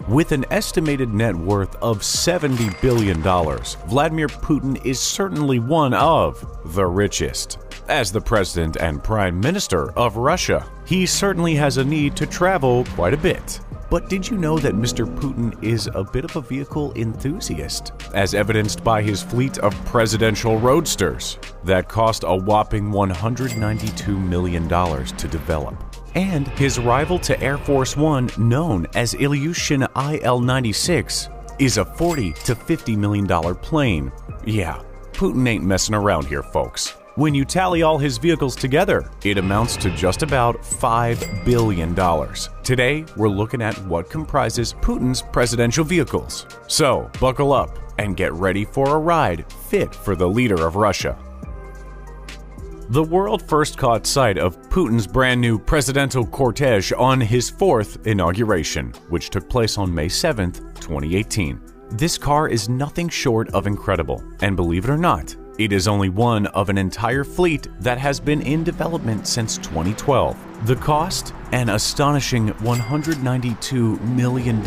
With an estimated net worth of $70 billion, Vladimir Putin is certainly one of the richest. As the president and prime minister of Russia, he certainly has a need to travel quite a bit. But did you know that Mr. Putin is a bit of a vehicle enthusiast, as evidenced by his fleet of presidential roadsters that cost a whopping $192 million to develop? And his rival to Air Force One, known as Ilyushin Il-96, is a $40 to $50 million plane. Yeah, Putin ain't messing around here, folks. When you tally all his vehicles together, it amounts to just about $5 billion. Today, we're looking at what comprises Putin's presidential vehicles. So, buckle up and get ready for a ride fit for the leader of Russia. The world first caught sight of Putin's brand new presidential cortege on his fourth inauguration, which took place on May 7, 2018. This car is nothing short of incredible, and believe it or not, it is only one of an entire fleet that has been in development since 2012. The cost? An astonishing $192 million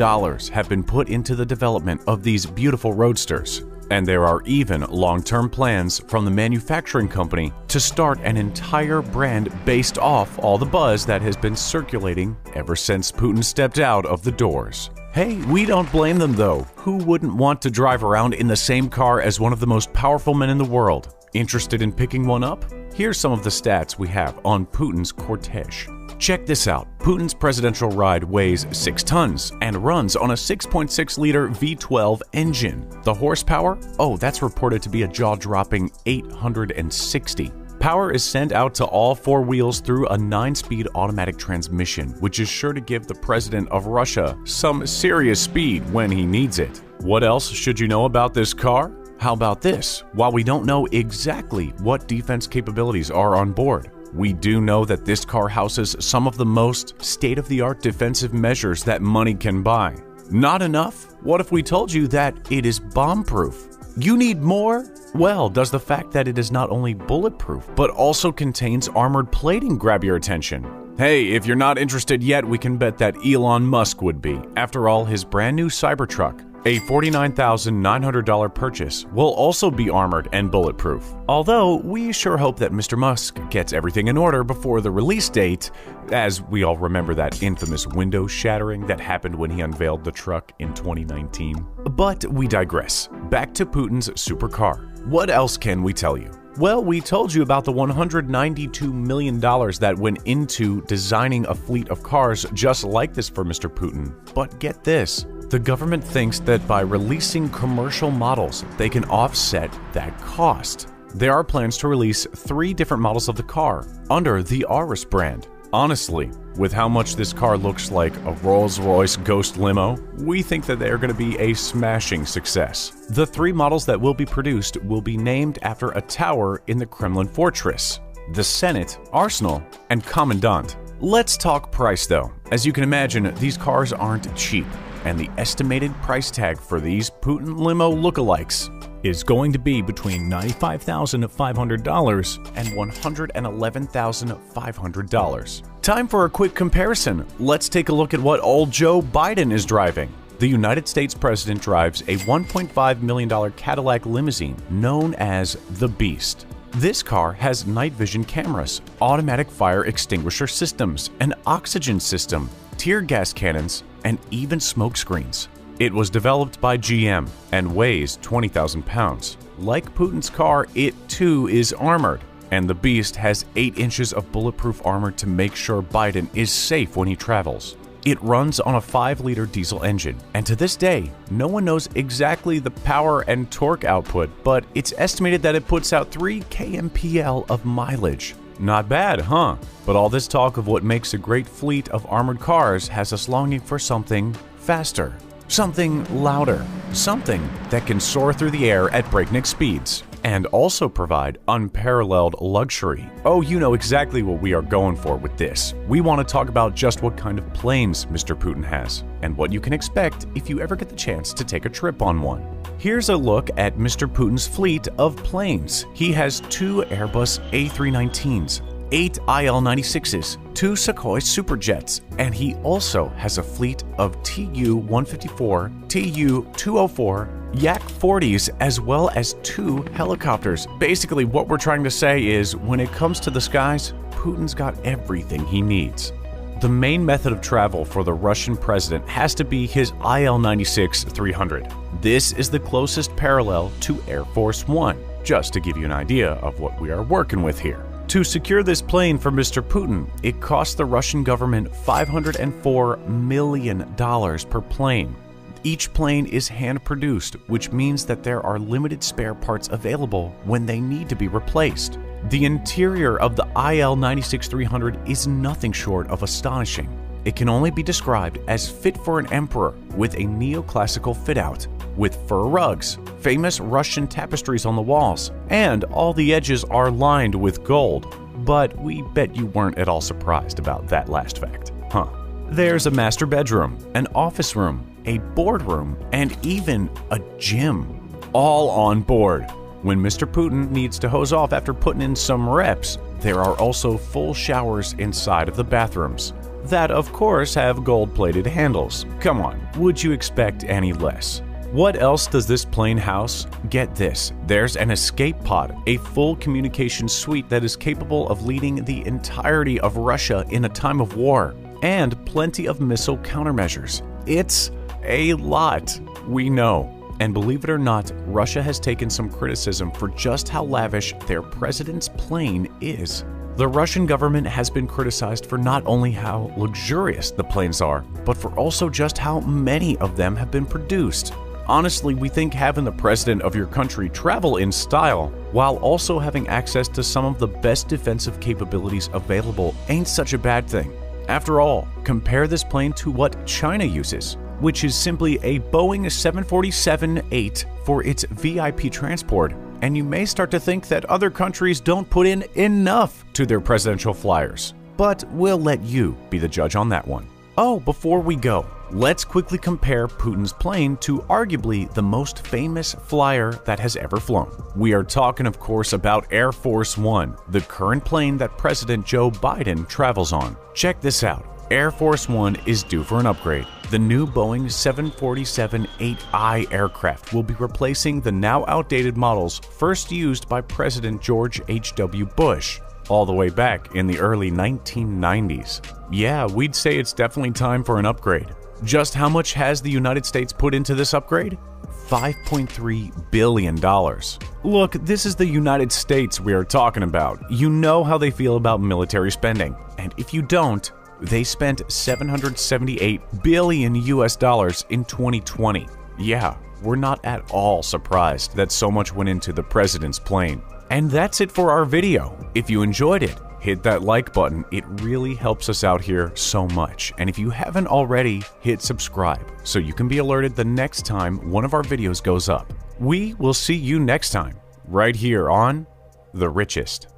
have been put into the development of these beautiful roadsters. And there are even long-term plans from the manufacturing company to start an entire brand based off all the buzz that has been circulating ever since Putin stepped out of the doors. Hey, we don't blame them though. Who wouldn't want to drive around in the same car as one of the most powerful men in the world? Interested in picking one up? Here's some of the stats we have on Putin's cortege. Check this out. Putin's presidential ride weighs 6 tons and runs on a 6.6-liter V12 engine. The horsepower? Oh, that's reported to be a jaw-dropping 860. Power is sent out to all 4 wheels through a 9-speed automatic transmission, which is sure to give the president of Russia some serious speed when he needs it. What else should you know about this car? How about this? While we don't know exactly what defense capabilities are on board, we do know that this car houses some of the most state-of-the-art defensive measures that money can buy. Not enough? What if we told you that it is bomb-proof? You need more? Well, does the fact that it is not only bulletproof, but also contains armored plating grab your attention? Hey, if you're not interested yet, we can bet that Elon Musk would be. After all, his brand new Cybertruck, a $49,900 purchase, will also be armored and bulletproof. Although, we sure hope that Mr. Musk gets everything in order before the release date, as we all remember that infamous window shattering that happened when he unveiled the truck in 2019. But we digress. Back to Putin's supercar. What else can we tell you? Well, we told you about the $192 million that went into designing a fleet of cars just like this for Mr. Putin. But get this. The government thinks that by releasing commercial models, they can offset that cost. There are plans to release 3 different models of the car under the Aurus brand. Honestly, with how much this car looks like a Rolls-Royce Ghost limo, we think that they are going to be a smashing success. The 3 models that will be produced will be named after a tower in the Kremlin fortress: the Senate, Arsenal, and Commandant. Let's talk price though. As you can imagine, these cars aren't cheap, and the estimated price tag for these Putin limo lookalikes is going to be between $95,500 and $111,500. Time for a quick comparison. Let's take a look at what old Joe Biden is driving. The United States president drives a $1.5 million Cadillac limousine known as the Beast. This car has night vision cameras, automatic fire extinguisher systems, an oxygen system, tear gas cannons, and even smoke screens. It was developed by GM and weighs 20,000 pounds. Like Putin's car, it too is armored, and the Beast has 8 inches of bulletproof armor to make sure Biden is safe when he travels. It runs on a 5-liter diesel engine, and to this day, no one knows exactly the power and torque output, but it's estimated that it puts out 3 kmpl of mileage. Not bad, huh? But all this talk of what makes a great fleet of armored cars has us longing for something faster. Something louder, something that can soar through the air at breakneck speeds, and also provide unparalleled luxury. Oh, you know exactly what we are going for with this. We want to talk about just what kind of planes Mr. Putin has, and what you can expect if you ever get the chance to take a trip on one. Here's a look at Mr. Putin's fleet of planes. He has 2 Airbus A319s, 8 Il-96s, 2 Sukhoi Superjets, and he also has a fleet of Tu-154, Tu-204, Yak-40s, as well as 2 helicopters. Basically, what we're trying to say is, when it comes to the skies, Putin's got everything he needs. The main method of travel for the Russian president has to be his Il-96-300. This is the closest parallel to Air Force One, just to give you an idea of what we are working with here. To secure this plane for Mr. Putin, it cost the Russian government $504 million per plane. Each plane is hand-produced, which means that there are limited spare parts available when they need to be replaced. The interior of the Il-96-300 is nothing short of astonishing. It can only be described as fit for an emperor, with a neoclassical fit-out, with fur rugs, famous Russian tapestries on the walls, and all the edges are lined with gold. But we bet you weren't at all surprised about that last fact, huh? There's a master bedroom, an office room, a boardroom, and even a gym, all on board. When Mr. Putin needs to hose off after putting in some reps, there are also full showers inside of the bathrooms. That, of course, have gold-plated handles. Come on, would you expect any less? What else does this plane house? Get this, there's an escape pod, a full communication suite that is capable of leading the entirety of Russia in a time of war, and plenty of missile countermeasures. It's a lot, we know. And believe it or not, Russia has taken some criticism for just how lavish their president's plane is. The Russian government has been criticized for not only how luxurious the planes are, but for also just how many of them have been produced. Honestly, we think having the president of your country travel in style, while also having access to some of the best defensive capabilities available, ain't such a bad thing. After all, compare this plane to what China uses, which is simply a Boeing 747-8 for its VIP transport, and you may start to think that other countries don't put in enough to their presidential flyers. But we'll let you be the judge on that one. Oh, before we go, let's quickly compare Putin's plane to arguably the most famous flyer that has ever flown. We are talking, of course, about Air Force One, the current plane that President Joe Biden travels on. Check this out. Air Force One is due for an upgrade. The new Boeing 747-8I aircraft will be replacing the now outdated models first used by President George H.W. Bush, all the way back in the early 1990s. Yeah, we'd say it's definitely time for an upgrade. Just how much has the United States put into this upgrade? $5.3 billion. Look, this is the United States we are talking about. You know how they feel about military spending. And if you don't, they spent $778 billion in 2020. Yeah, we're not at all surprised that so much went into the president's plane. And that's it for our video. If you enjoyed it, hit that like button. It really helps us out here so much. And if you haven't already, hit subscribe so you can be alerted the next time one of our videos goes up. We will see you next time, right here on The Richest.